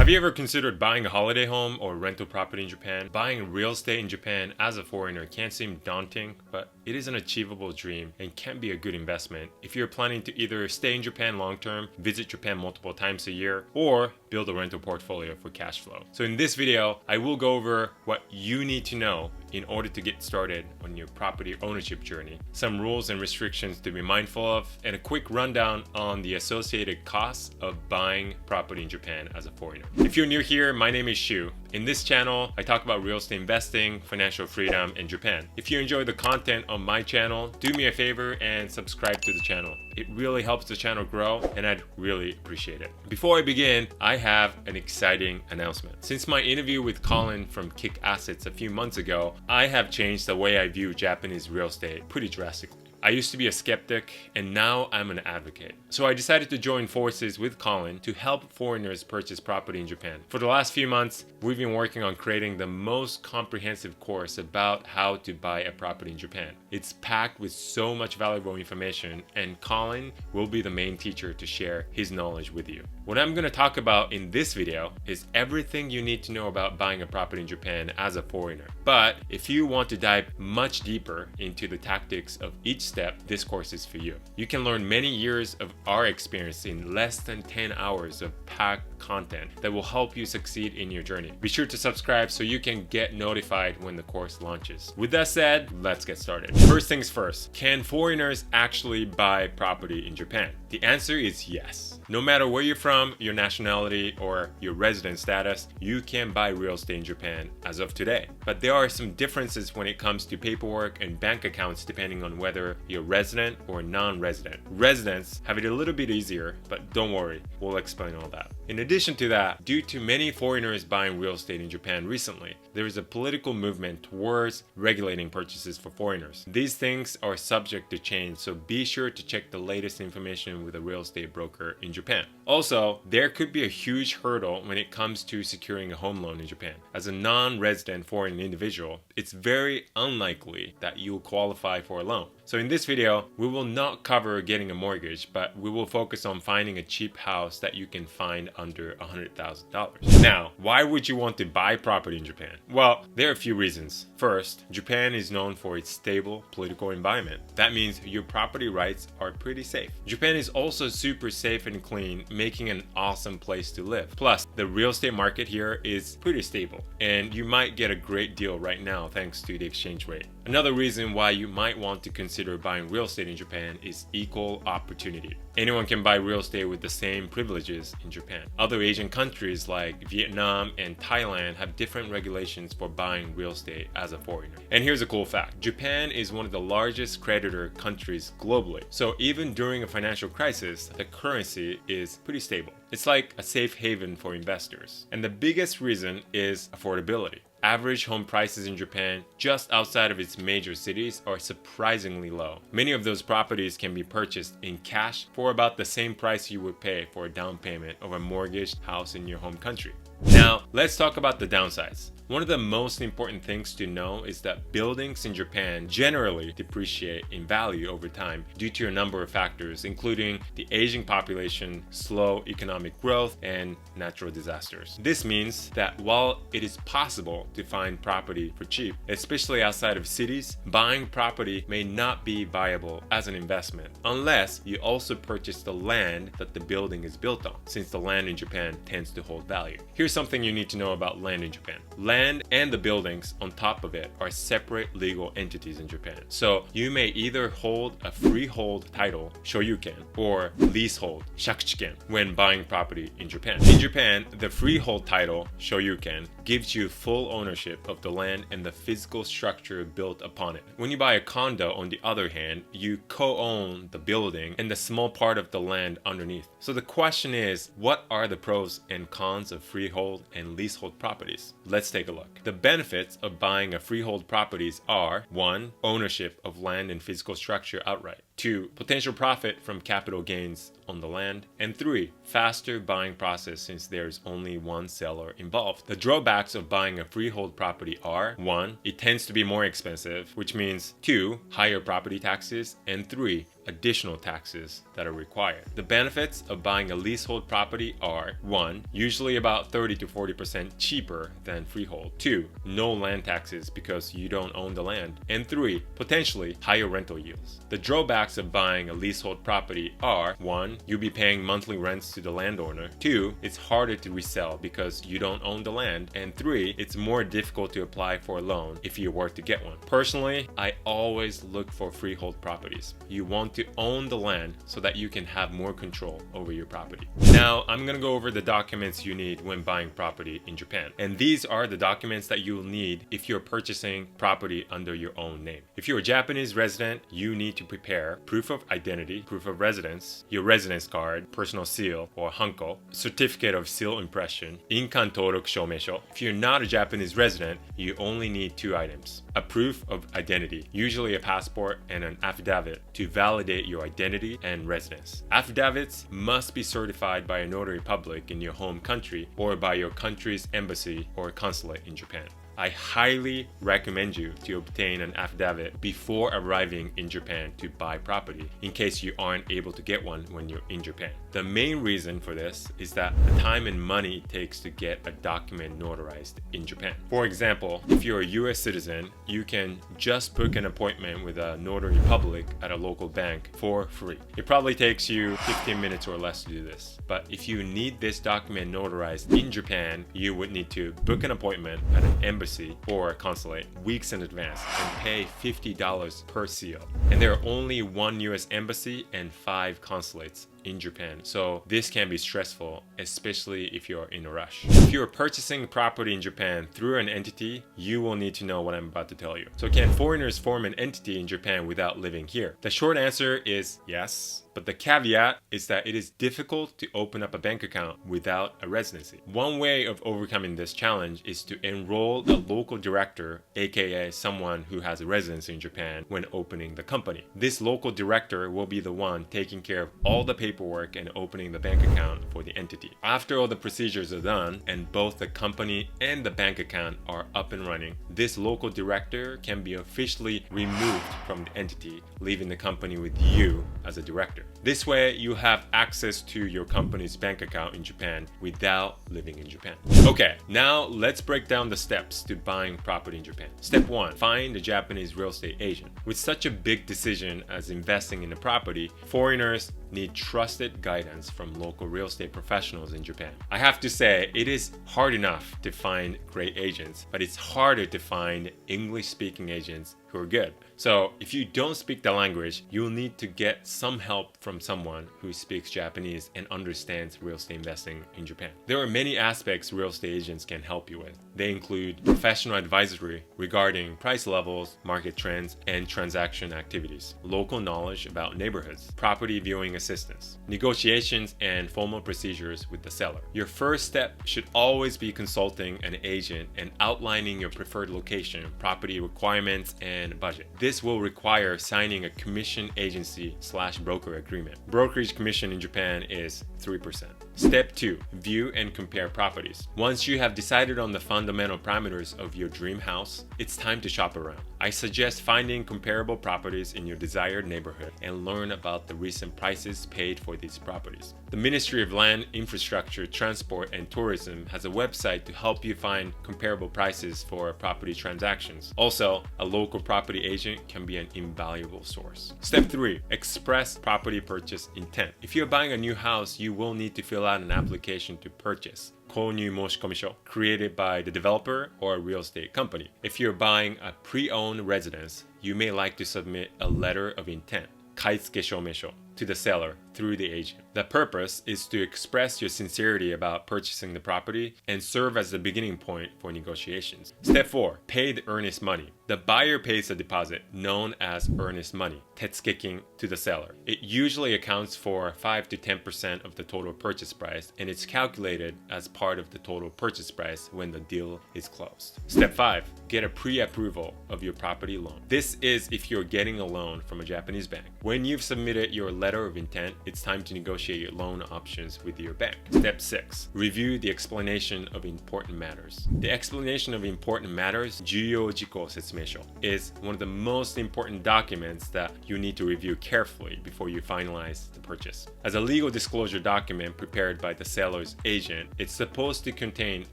Have you ever considered buying a holiday home or rental property in Japan? Buying real estate in Japan as a foreigner can seem daunting, but it is an achievable dream and can be a good investment if you're planning to either stay in Japan long term, visit Japan multiple times a year, or build a rental portfolio for cash flow. So in this video, I will go over what you need to know in order to get started on your property ownership journey, some rules and restrictions to be mindful of, and a quick rundown on the associated costs of buying property in Japan as a foreigner. If you're new here, my name is Shu. In this channel, I talk about real estate investing, financial freedom, and Japan. If you enjoy the content on my channel, do me a favor and subscribe to the channel. It really helps the channel grow and I'd really appreciate it. Before I begin, I have an exciting announcement. Since my interview with Colin from Kick Assets a few months ago, I have changed the way I view Japanese real estate pretty drastically. I used to be a skeptic and now I'm an advocate. So I decided to join forces with Colin to help foreigners purchase property in Japan. For the last few months, we've been working on creating the most comprehensive course about how to buy a property in Japan. It's packed with so much valuable information and Colin will be the main teacher to share his knowledge with you. What I'm going to talk about in this video is everything you need to know about buying a property in Japan as a foreigner. But if you want to dive much deeper into the tactics of each step, this course is for you. You can learn many years of our experience in less than 10 hours of packed content that will help you succeed in your journey. Be sure to subscribe so you can get notified when the course launches. With that said, let's get started. First things first, can foreigners actually buy property in Japan? The answer is yes. No matter where you're from, your nationality, or your resident status, you can buy real estate in Japan as of today. But there are some differences when it comes to paperwork and bank accounts depending on whether you're resident or non-resident. Residents have it a little bit easier, but don't worry, we'll explain all that. In addition to that, due to many foreigners buying real estate in Japan recently, there is a political movement towards regulating purchases for foreigners. These things are subject to change, so be sure to check the latest information with a real estate broker in Japan. Also, there could be a huge hurdle when it comes to securing a home loan in Japan. As a non-resident foreign individual, it's very unlikely that you'll qualify for a loan. So in this video, we will not cover getting a mortgage, but we will focus on finding a cheap house that you can find under $100,000. Now, why would you want to buy property in Japan? Well, there are a few reasons. First, Japan is known for its stable political environment. That means your property rights are pretty safe. Japan is also super safe and clean, making an awesome place to live. Plus, the real estate market here is pretty stable, and you might get a great deal right now thanks to the exchange rate. Another reason why you might want to consider buying real estate in Japan is equal opportunity. Anyone can buy real estate with the same privileges in Japan. Other Asian countries like Vietnam and Thailand have different regulations for buying real estate as a foreigner. And here's a cool fact. Japan is one of the largest creditor countries globally. So even during a financial crisis, the currency is pretty stable. It's like a safe haven for investors. And the biggest reason is affordability. Average home prices in Japan, just outside of its major cities, are surprisingly low. Many of those properties can be purchased in cash for about the same price you would pay for a down payment of a mortgaged house in your home country. Now, let's talk about the downsides. One of the most important things to know is that buildings in Japan generally depreciate in value over time due to a number of factors, including the aging population, slow economic growth, and natural disasters. This means that while it is possible to find property for cheap, especially outside of cities, buying property may not be viable as an investment unless you also purchase the land that the building is built on, since the land in Japan tends to hold value. Here's something you need to know about land in Japan. Land and the buildings on top of it are separate legal entities in Japan. So you may either hold a freehold title, shoyuken, or leasehold, shakuchiken, when buying property in Japan. In Japan, the freehold title, shoyuken, gives you full ownership of the land and the physical structure built upon it. When you buy a condo, on the other hand, you co-own the building and the small part of the land underneath. So the question is, what are the pros and cons of freehold and leasehold properties? Let's take a look. The benefits of buying a freehold properties are: 1. Ownership of land and physical structure outright. 2. Potential profit from capital gains on the land. And 3. Faster buying process since there's only one seller involved. The drawbacks of buying a freehold property are: 1. It tends to be more expensive, which means 2. Higher property taxes, and 3. additional taxes that are required. The benefits of buying a leasehold property are: 1. Usually about 30 to 40% cheaper than freehold. 2. No land taxes because you don't own the land. And 3. Potentially higher rental yields. The drawbacks of buying a leasehold property are: 1. You'll be paying monthly rents to the landowner. 2. It's harder to resell because you don't own the land. And 3. It's more difficult to apply for a loan if you were to get one. Personally, I always look for freehold properties. You want to own the land so that you can have more control over your property. Now, I'm gonna go over the documents you need when buying property in Japan. And these are the documents that you'll need if you're purchasing property under your own name. If you're a Japanese resident, you need to prepare proof of identity, proof of residence, your residence card, personal seal or hanko, certificate of seal impression, inkan toroku shoumesho. If you're not a Japanese resident, you only need 2 items: a proof of identity, usually a passport, and an affidavit to validate your identity and residence. Affidavits must be certified by a notary public in your home country or by your country's embassy or consulate in Japan. I highly recommend you to obtain an affidavit before arriving in Japan to buy property, in case you aren't able to get one when you're in Japan. The main reason for this is that the time and money it takes to get a document notarized in Japan. For example, if you're a US citizen, you can just book an appointment with a notary public at a local bank for free. It probably takes you 15 minutes or less to do this. But if you need this document notarized in Japan, you would need to book an appointment at an embassy or a consulate weeks in advance and pay $50 per seal. And there are only 1 US embassy and 5 consulates in Japan, so this can be stressful, especially if you're in a rush. If you're purchasing property in Japan through an entity, you will need to know what I'm about to tell you. So can foreigners form an entity in Japan without living here? The short answer is yes, but the caveat is that it is difficult to open up a bank account without a residency. One way of overcoming this challenge is to enroll a local director, aka someone who has a residency in Japan, when opening the company. This local director will be the one taking care of all the paperwork and opening the bank account for the entity. After all the procedures are done and both the company and the bank account are up and running, this local director can be officially removed from the entity, leaving the company with you as a director. This way, you have access to your company's bank account in Japan without living in Japan. Okay, now let's break down the steps to buying property in Japan. Step 1, find a Japanese real estate agent. With such a big decision as investing in a property, foreigners need trusted guidance from local real estate professionals in Japan. I have to say, it is hard enough to find great agents, but it's harder to find English-speaking agents who are good. So if you don't speak the language, you'll need to get some help from someone who speaks Japanese and understands real estate investing in Japan. There are many aspects real estate agents can help you with. They include professional advisory regarding price levels, market trends, and transaction activities, local knowledge about neighborhoods, property viewing assistance, negotiations, and formal procedures with the seller. Your first step should always be consulting an agent and outlining your preferred location, property requirements, and budget. This will require signing a commission agency/broker agreement. Brokerage commission in Japan is 3%. Step 2, view and compare properties. Once you have decided on the fundamental parameters of your dream house, it's time to shop around. I suggest finding comparable properties in your desired neighborhood and learn about the recent prices paid for these properties. The Ministry of Land, Infrastructure, Transport, and Tourism has a website to help you find comparable prices for property transactions. Also, a local property agent can be an invaluable source. Step 3, express property purchase intent. If you're buying a new house, you will need to fill out an application to purchase, 購入申込書, created by the developer or a real estate company. If you're buying a pre-owned residence, you may like to submit a letter of intent, 買付証明書, to the seller through the agent. The purpose is to express your sincerity about purchasing the property and serve as the beginning point for negotiations. Step 4, pay the earnest money. The buyer pays a deposit known as earnest money, tetsukekin, to the seller. It usually accounts for 5 to 10% of the total purchase price, and it's calculated as part of the total purchase price when the deal is closed. Step 5, get a pre-approval of your property loan. This is if you're getting a loan from a Japanese bank. When you've submitted your letter of intent it's time to negotiate your loan options with your bank. Step 6. Review the explanation of important matters. The explanation of important matters, 重要事項説明書, is one of the most important documents that you need to review carefully before you finalize the purchase. As a legal disclosure document prepared by the seller's agent, it's supposed to contain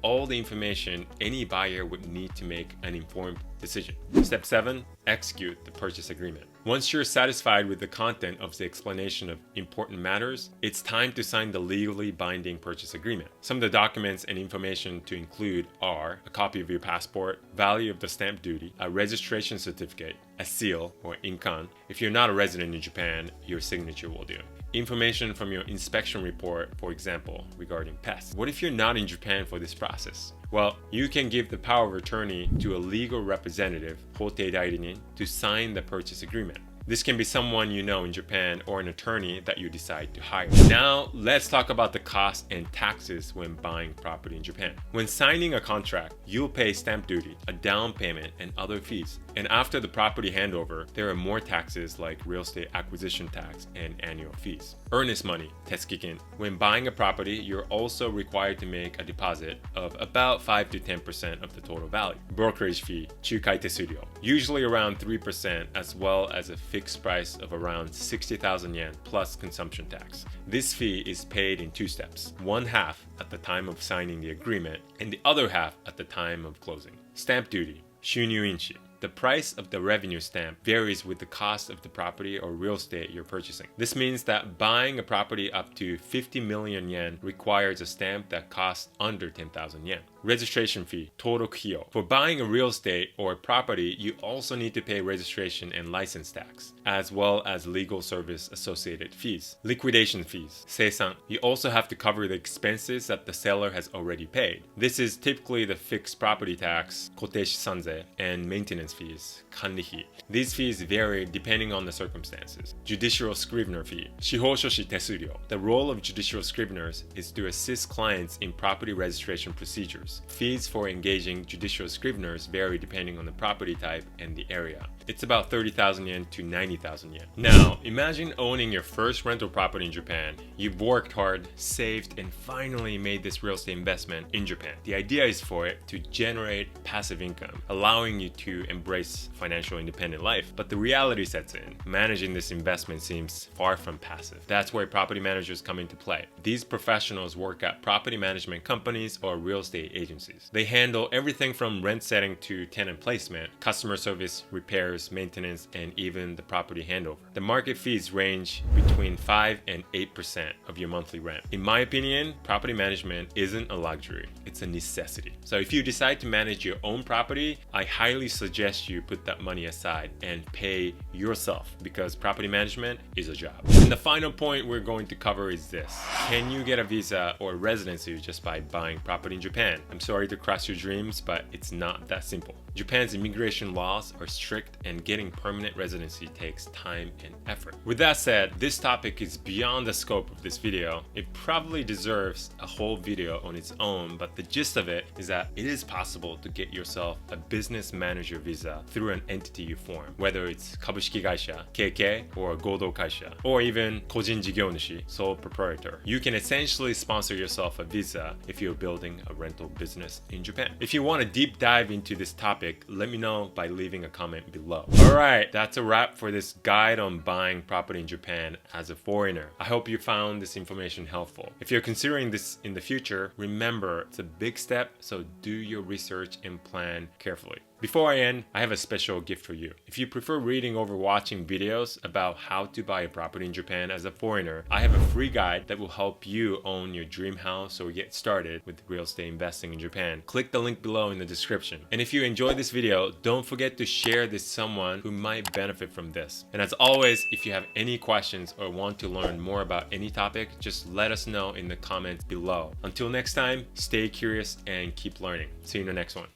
all the information any buyer would need to make an informed decision. Step 7. Execute the purchase agreement. Once you're satisfied with the content of the explanation of important matters, it's time to sign the legally binding purchase agreement. Some of the documents and information to include are a copy of your passport, value of the stamp duty, a registration certificate, a seal or inkan. If you're not a resident in Japan, your signature will do. Information from your inspection report, for example, regarding pests. What if you're not in Japan for this process? Well, you can give the power of attorney to a legal representative, 法定代理人, to sign the purchase agreement. This can be someone you know in Japan or an attorney that you decide to hire. Now, let's talk about the costs and taxes when buying property in Japan. When signing a contract, you'll pay stamp duty, a down payment, and other fees. And after the property handover, there are more taxes like real estate acquisition tax and annual fees. Earnest money, 手付金. When buying a property, you're also required to make a deposit of about 5 to 10% of the total value. Brokerage fee, 仲介手数料, usually around 3%, as well as a fixed price of around 60,000 yen plus consumption tax. This fee is paid in 2 steps, one half at the time of signing the agreement and the other half at the time of closing. Stamp duty, 収入印紙. The price of the revenue stamp varies with the cost of the property or real estate you're purchasing. This means that buying a property up to 50 million yen requires a stamp that costs under 10,000 yen. Registration fee, 登録費用. For buying a real estate or a property, you also need to pay registration and license tax, as well as legal service associated fees. Liquidation fees, 清算. You also have to cover the expenses that the seller has already paid. This is typically the fixed property tax, 固定資産税, and maintenance fees, 管理費. These fees vary depending on the circumstances. Judicial scrivener fee, 司法書士手数料. The role of judicial scriveners is to assist clients in property registration procedures. Fees for engaging judicial scriveners vary depending on the property type and the area. It's about 30,000 yen to 90,000 yen. Now, imagine owning your first rental property in Japan. You've worked hard, saved, and finally made this real estate investment in Japan. The idea is for it to generate passive income, allowing you to embrace financial independent life. But the reality sets in. Managing this investment seems far from passive. That's where property managers come into play. These professionals work at property management companies or real estate agencies. They handle everything from rent setting to tenant placement, customer service, repairs, maintenance, and even the property handover. The market fees range between 5 and 8% of your monthly rent. In my opinion, property management isn't a luxury, it's a necessity. So if you decide to manage your own property, I highly suggest you put that money aside and pay yourself, because property management is a job. And the final point we're going to cover is this. Can you get a visa or residency just by buying property in Japan? I'm sorry to crush your dreams, but it's not that simple. Japan's immigration laws are strict and getting permanent residency takes time and effort. With that said, this topic is beyond the scope of this video. It probably deserves a whole video on its own, but the gist of it is that it is possible to get yourself a business manager visa through an entity you form, whether it's 株式会社, KK, or 合同会社, or even 個人事業主, sole proprietor. You can essentially sponsor yourself a visa if you're building a rental business in Japan. If you want to deep dive into this topic, let me know by leaving a comment below. Alright, that's a wrap for this guide on buying property in Japan as a foreigner. I hope you found this information helpful. If you're considering this in the future, remember it's a big step, so do your research and plan carefully. Before I end, I have a special gift for you. If you prefer reading over watching videos about how to buy a property in Japan as a foreigner, I have a free guide that will help you own your dream house or get started with real estate investing in Japan. Click the link below in the description. And if you enjoyed this video, don't forget to share this with someone who might benefit from this. And as always, if you have any questions or want to learn more about any topic, just let us know in the comments below. Until next time, stay curious and keep learning. See you in the next one.